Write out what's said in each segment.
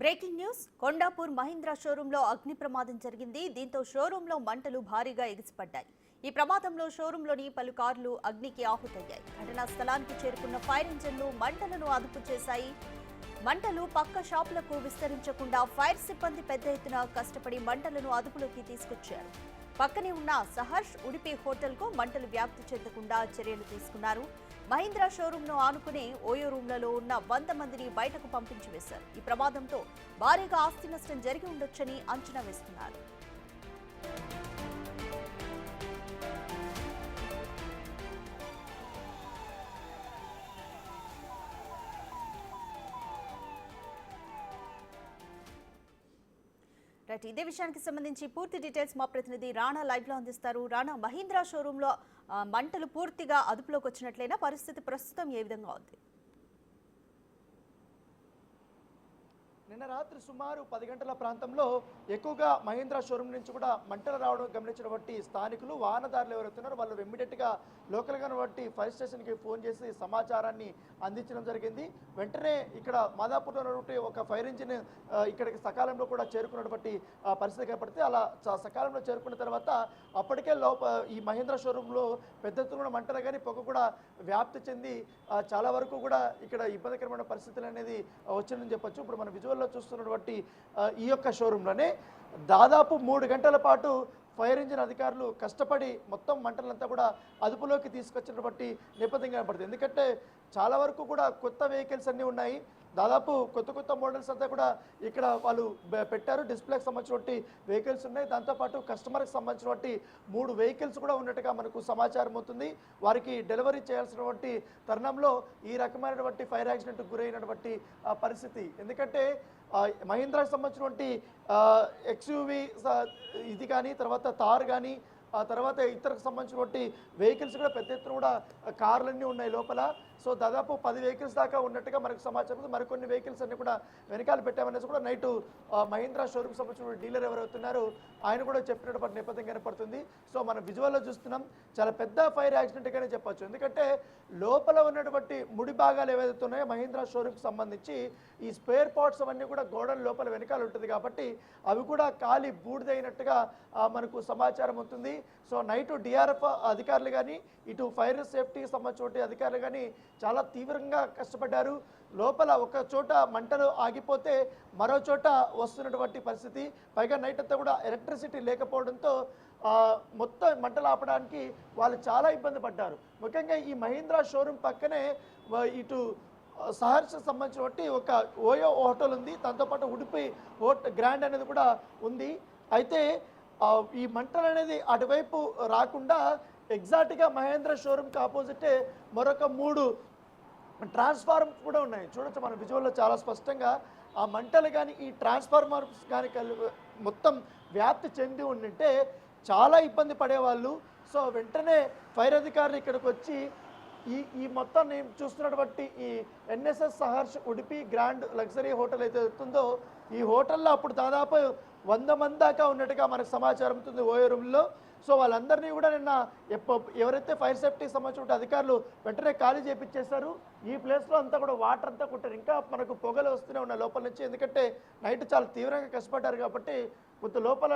Breaking news Kondapur Mahindra షోరూంలో అగ్ని ప్రమాదం జరిగింది. దీంతో షోరూంలో మంటలు భారీగా ఎగిసిపడ్డాయి. ఈ ప్రమాదంలో షోరూంలోని పలు కార్లు అగ్నికి ఆహుతయ్యాయి. ఘటనా స్థలానికి చేరుకున్న ఫైర్ ఇంజన్లు మంటలను అదుపు చేశాయి. మంటలు పక్క షాపులకు విస్తరించకుండా ఫైర్ సిబ్బంది పెద్ద ఎత్తున కష్టపడి మంటలను అదుపులోకి తీసుకొచ్చారు. పక్కనే ఉన్న సహర్ష్ ఉడిపి హోటల్కు మంటలు వ్యాప్తి చెందకుండా చర్యలు తీసుకున్నారు. మహీంద్రా షోరూంను ఆనుకునే ఓయో రూమ్లలో ఉన్న 100 మందిని బయటకు పంపించి వేశారు. ఈ ప్రమాదంతో భారీగా ఆస్తి నష్టం జరిగి ఉండొచ్చని అంచనా వేస్తున్నారు. ఇదే విషయానికి సంబంధించి పూర్తి డీటెయిల్స్ మా ప్రతినిధి రాణా లైవ్ లో అందిస్తారు. రాణా, మహీంద్రా షోరూమ్ లో మంటలు పూర్తిగా అదుపులోకి వచ్చినట్లయినా పరిస్థితి ప్రస్తుతం ఏ విధంగా ఉంది? నిన్న రాత్రి సుమారు 10 గంటల ప్రాంతంలో ఎక్కువగా మహీంద్రా షోరూమ్ నుంచి కూడా మంటలు రావడం గమనించినటువంటి స్థానికులు వాహనదారులు ఎవరైతున్నారో వాళ్ళు ఇమ్మీడియట్గా లోకల్గా ఉన్నటువంటి ఫైర్ స్టేషన్కి ఫోన్ చేసి సమాచారాన్ని అందించడం జరిగింది. వెంటనే ఇక్కడ మాదాపూర్లో ఉన్నటువంటి ఒక ఫైర్ ఇంజిన్ ఇక్కడికి సకాలంలో కూడా చేరుకున్నటువంటి పరిస్థితి ఏర్పడితే అలా సకాలంలో చేరుకున్న తర్వాత అప్పటికే ఈ మహీంద్రా షోరూంలో పెద్ద ఎత్తున మంటలు కానీ పొగ కూడా వ్యాప్తి చెంది చాలా వరకు కూడా ఇక్కడ ఇబ్బందికరమైన పరిస్థితులు అనేది వచ్చిందని చెప్పొచ్చు. ఇప్పుడు మన విజువల్లో చూస్తున్నటువంటి ఈ యొక్క షోరూంలోనే దాదాపు 3 గంటల పాటు ఫైర్ ఇంజిన్ అధికారులు కష్టపడి మొత్తం మంటలంతా కూడా అదుపులోకి తీసుకొచ్చినటువంటి నేపథ్యం కనబడుతుంది. ఎందుకంటే చాలా వరకు కూడా కొత్త వెహికల్స్ అన్నీ ఉన్నాయి. దాదాపు కొత్త మోడల్స్ అంతా కూడా ఇక్కడ వాళ్ళు పెట్టారు. డిస్ప్లేకి సంబంధించినటువంటి వెహికల్స్ ఉన్నాయి. దాంతోపాటు కస్టమర్కి సంబంధించినటువంటి 3 వెహికల్స్ కూడా ఉన్నట్టుగా మనకు సమాచారం అవుతుంది. వారికి డెలివరీ చేయాల్సినటువంటి తరుణంలో ఈ రకమైనటువంటి ఫైర్ యాక్సిడెంట్కి గురైనటువంటి పరిస్థితి. ఎందుకంటే మహీంద్రాకి సంబంధించినటువంటి ఎక్స్యూవీ ఇది కానీ తర్వాత థార్ కానీ ఆ తర్వాత ఇతరకు సంబంధించినటువంటి వెహికల్స్ కూడా పెద్ద ఎత్తున కూడా కార్లన్నీ ఉన్నాయి లోపల. సో దాదాపు 10 వెహికల్స్ దాకా ఉన్నట్టుగా మనకు సమాచారం. మరికొన్ని వెహికల్స్ అన్ని కూడా వెనకాల పెట్టామనేసి కూడా నైట్ మహీంద్రా షోరూమ్ సంబంధించిన డీలర్ ఎవరవుతున్నారు ఆయన కూడా చెప్పినటువంటి నేపథ్యం కనపడుతుంది. సో మనం విజువల్లో చూస్తున్నాం, చాలా పెద్ద ఫైర్ యాక్సిడెంట్గానే చెప్పొచ్చు. ఎందుకంటే లోపల ఉన్నటువంటి ముడి భాగాలు ఏవైతే ఉన్నాయో మహీంద్రా షోరూమ్కి సంబంధించి ఈ స్పేర్ పార్ట్స్ అవన్నీ కూడా గోడల లోపల వెనకాల ఉంటుంది కాబట్టి అవి కూడా కాలి బూడిదైనట్టుగా మనకు సమాచారం అవుతుంది. సో నైట్ డిఆర్ఎఫ్ అధికారులు కానీ ఇటు ఫైర్ సేఫ్టీకి సంబంధించిన అధికారులు కానీ చాలా తీవ్రంగా కష్టపడ్డారు. లోపల ఒక చోట మంటలు ఆగిపోతే మరో చోట వస్తున్నటువంటి పరిస్థితి. పైగా నైట్ అంతా కూడా ఎలక్ట్రిసిటీ లేకపోవడంతో మొత్తం మంటలు ఆపడానికి వాళ్ళు చాలా ఇబ్బంది పడ్డారు. ముఖ్యంగా ఈ మహీంద్రా షోరూమ్ పక్కనే ఇటు సహర్ష సంబంధించినటువంటి ఒక ఓయో హోటల్ ఉంది. దాంతోపాటు ఉడిపి గ్రాండ్ అనేది కూడా ఉంది. అయితే ఈ మంటలు అనేది అటువైపు రాకుండా ఎగ్జాక్ట్గా మహేంద్ర షోరూమ్కి ఆపోజిటే మరొక 3 ట్రాన్స్ఫార్మర్స్ కూడా ఉన్నాయి. చూడొచ్చు మన విజువల్లో చాలా స్పష్టంగా ఆ మంటలు కానీ ఈ ట్రాన్స్ఫార్మర్స్ కానీ మొత్తం వ్యాప్తి చెంది ఉండింటే చాలా ఇబ్బంది పడేవాళ్ళు. సో వెంటనే ఫైర్ అధికారులు ఇక్కడికి వచ్చి ఈ మొత్తం నేను చూస్తున్నటువంటి ఈ NSS Saharsh Udupi grand luxury hotel అయితే ఉందో ఈ హోటల్లో అప్పుడు దాదాపు 100 మంది దాకా ఉన్నట్టుగా మనకు సమాచారం అవుతుంది ఓయో రూమ్లో. సో వాళ్ళందరినీ కూడా నిన్న ఎవరైతే ఫైర్ సేఫ్టీకి సంబంధించిన అధికారులు వెంటనే ఖాళీ చేపించేశారు. ఈ ప్లేస్లో అంతా కూడా వాటర్ అంతా కుట్టారు. ఇంకా మనకు పొగలు వస్తూనే ఉన్నాయి లోపల నుంచి. ఎందుకంటే నైట్ చాలా తీవ్రంగా కష్టపడ్డారు కాబట్టి కొంత లోపల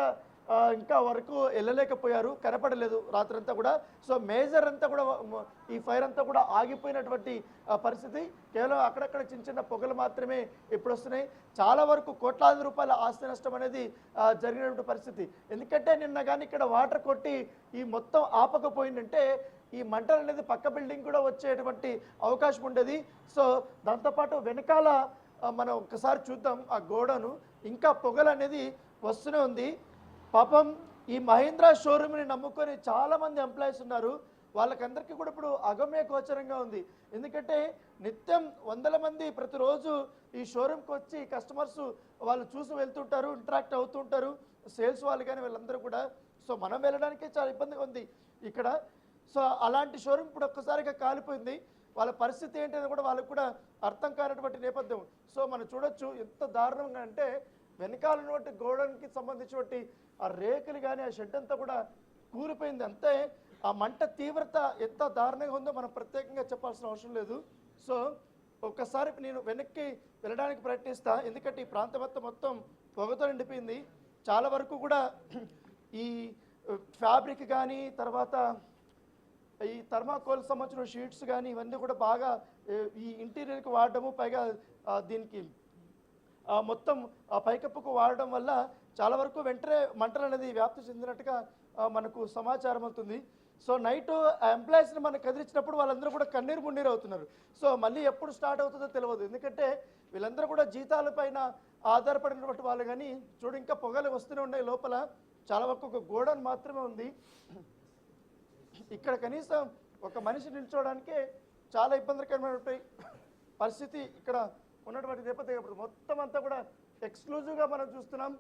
ఇంకా వరకు వెళ్ళలేకపోయారు, కనపడలేదు రాత్రంతా కూడా. సో మేజర్ అంతా కూడా ఈ ఫైర్ అంతా కూడా ఆగిపోయినటువంటి పరిస్థితి. కేవలం అక్కడక్కడ చిన్న పొగలు మాత్రమే ఇప్పుడు వస్తున్నాయి. చాలా వరకు కోట్లాది రూపాయల ఆస్తి నష్టం అనేది జరిగినటువంటి పరిస్థితి. ఎందుకంటే నిన్న కానీ ఇక్కడ వాటర్ కొట్టి ఈ మొత్తం ఆపకపోయిందంటే ఈ మంటలు అనేది పక్క బిల్డింగ్ కూడా వచ్చేటువంటి అవకాశం ఉండేది. సో దాంతోపాటు వెనకాల మనం ఒకసారి చూద్దాం, ఆ గోడను ఇంకా పొగలు అనేది వస్తూనే ఉంది. పాపం ఈ మహీంద్రా షోరూమ్ని నమ్ముకొని చాలామంది ఎంప్లాయీస్ ఉన్నారు. వాళ్ళకందరికీ కూడా ఇప్పుడు అగమ్య గోచరంగా ఉంది. ఎందుకంటే నిత్యం 100 మంది ప్రతిరోజు ఈ షోరూమ్కి వచ్చి కస్టమర్స్ వాళ్ళు చూసి వెళ్తుంటారు, ఇంటరాక్ట్ అవుతుంటారు, సేల్స్ వాళ్ళు కానీ వీళ్ళందరూ కూడా. సో మనం వెళ్ళడానికి చాలా ఇబ్బందిగా ఉంది ఇక్కడ. సో అలాంటి షోరూమ్ ఇప్పుడు ఒక్కసారిగా కాలిపోయింది. వాళ్ళ పరిస్థితి ఏంటనేది కూడా వాళ్ళకు కూడా అర్థం కానటువంటి నేపథ్యం. సో మనం చూడొచ్చు ఎంత దారుణంగా అంటే వెనకాల ఉన్నటువంటి గోడకి సంబంధించినటువంటి ఆ రేకులు కానీ ఆ షెడ్ అంతా కూడా కూలిపోయింది. అంతే ఆ మంట తీవ్రత ఎంత దారుణంగా ఉందో మనం ప్రత్యేకంగా చెప్పాల్సిన అవసరం లేదు. సో ఒక్కసారి నేను వెనక్కి వెళ్ళడానికి ప్రయత్నిస్తా, ఎందుకంటే ఈ ప్రాంతం మొత్తం పొగతో నిండిపోయింది. చాలా వరకు కూడా ఈ ఫ్యాబ్రిక్ కానీ, తర్వాత ఈ థర్మాకోల్ సంబంధించిన షీట్స్ కానీ ఇవన్నీ కూడా బాగా ఈ ఇంటీరియర్కి వాడడము, పైగా దీనికి మొత్తం పైకప్పుకు వాడడం వల్ల చాలా వరకు వెంటనే మంటలు అనేది వ్యాప్తి చెందినట్టుగా మనకు సమాచారం అవుతుంది. సో నైట్ ఎంప్లాయీస్ని మనం కదిలించినప్పుడు వాళ్ళందరూ కూడా కన్నీరు మున్నీరు అవుతున్నారు. సో మళ్ళీ ఎప్పుడు స్టార్ట్ అవుతుందో తెలియదు, ఎందుకంటే వీళ్ళందరూ కూడా జీతాల పైన ఆధారపడినటువంటి వాళ్ళు. కానీ చూడు, ఇంకా పొగలు వస్తూనే ఉన్నాయి. లోపల చాలా వరకు ఒక గోడౌన్ మాత్రమే ఉంది. ఇక్కడ కనీసం ఒక మనిషి నిల్చోవడానికే చాలా ఇబ్బందికరమైనటువంటి పరిస్థితి ఇక్కడ ఉన్నటువంటి నేపథ్యం. ఇప్పుడు మొత్తం అంతా కూడా ఎక్స్క్లూజివ్గా మనం చూస్తున్నాం.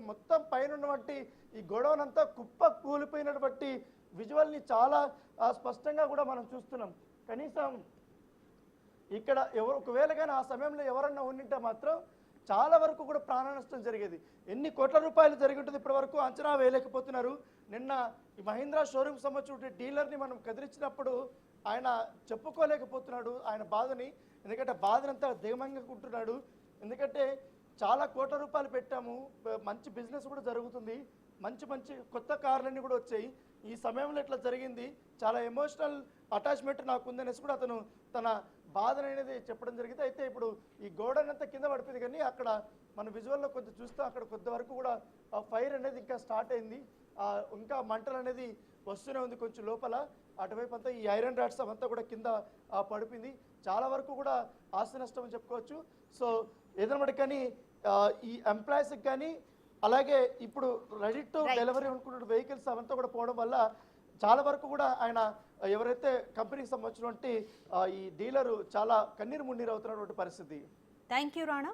మొత్తం పైన ఉన్నటువంటి ఈ గోడౌన్ అంతా కుప్ప కూలిపోయినటువంటి విజువల్ని చాలా స్పష్టంగా కూడా మనం చూస్తున్నాం. కనీసం ఇక్కడ ఒకవేళ కానీ ఆ సమయంలో ఎవరన్నా ఉండింటే మాత్రం చాలా వరకు కూడా ప్రాణ నష్టం జరిగేది. ఎన్ని కోట్ల రూపాయలు జరిగి ఉంటుంది ఇప్పటి వరకు అంచనా వేయలేకపోతున్నారు. నిన్న ఈ మహీంద్రా షోరూమ్ సంబంధించిన డీలర్ని మనం కదిలించినప్పుడు ఆయన చెప్పుకోలేకపోతున్నాడు ఆయన బాధని, ఎందుకంటే బాధనంతా దిగమంగా ఉంటున్నాడు. ఎందుకంటే చాలా కోట్ల రూపాయలు పెట్టాము, మంచి బిజినెస్ కూడా జరుగుతుంది, మంచి మంచి కొత్త కార్లన్నీ కూడా వచ్చాయి, ఈ సమయంలో ఇట్లా జరిగింది, చాలా ఎమోషనల్ అటాచ్మెంట్ నాకు ఉందనేసి కూడా అతను తన బాధన అనేది చెప్పడం జరిగింది. అయితే ఇప్పుడు ఈ గోడౌన్ అంతా కింద పడిపోయింది, కానీ అక్కడ మన విజువల్లో కొంచెం చూస్తాం, అక్కడ కొంతవరకు కూడా ఆ ఫైర్ అనేది ఇంకా స్టార్ట్ అయింది, ఇంకా మంటలు అనేది వస్తూనే ఉంది కొంచెం లోపల. అటువైపు అంతా ఈ ఐరన్ రాడ్స్ అవంతా కూడా కింద పడిపోయింది. చాలా వరకు కూడా ఆస్తి నష్టం అని చెప్పుకోవచ్చు. సో ఏదన్నమాట కానీ ఈ ఎంప్లాయీస్కి కానీ, అలాగే ఇప్పుడు రెడీ టు డెలివరీ అనుకున్న వెహికల్స్ అవంతా కూడా పోవడం వల్ల చాలా వరకు కూడా ఆయన ఎవరైతే కంపెనీకి సంబంధించినటువంటి ఈ డీలరు చాలా కన్నీరు మున్నీరు అవుతున్నటువంటి పరిస్థితి. Thank you Rana.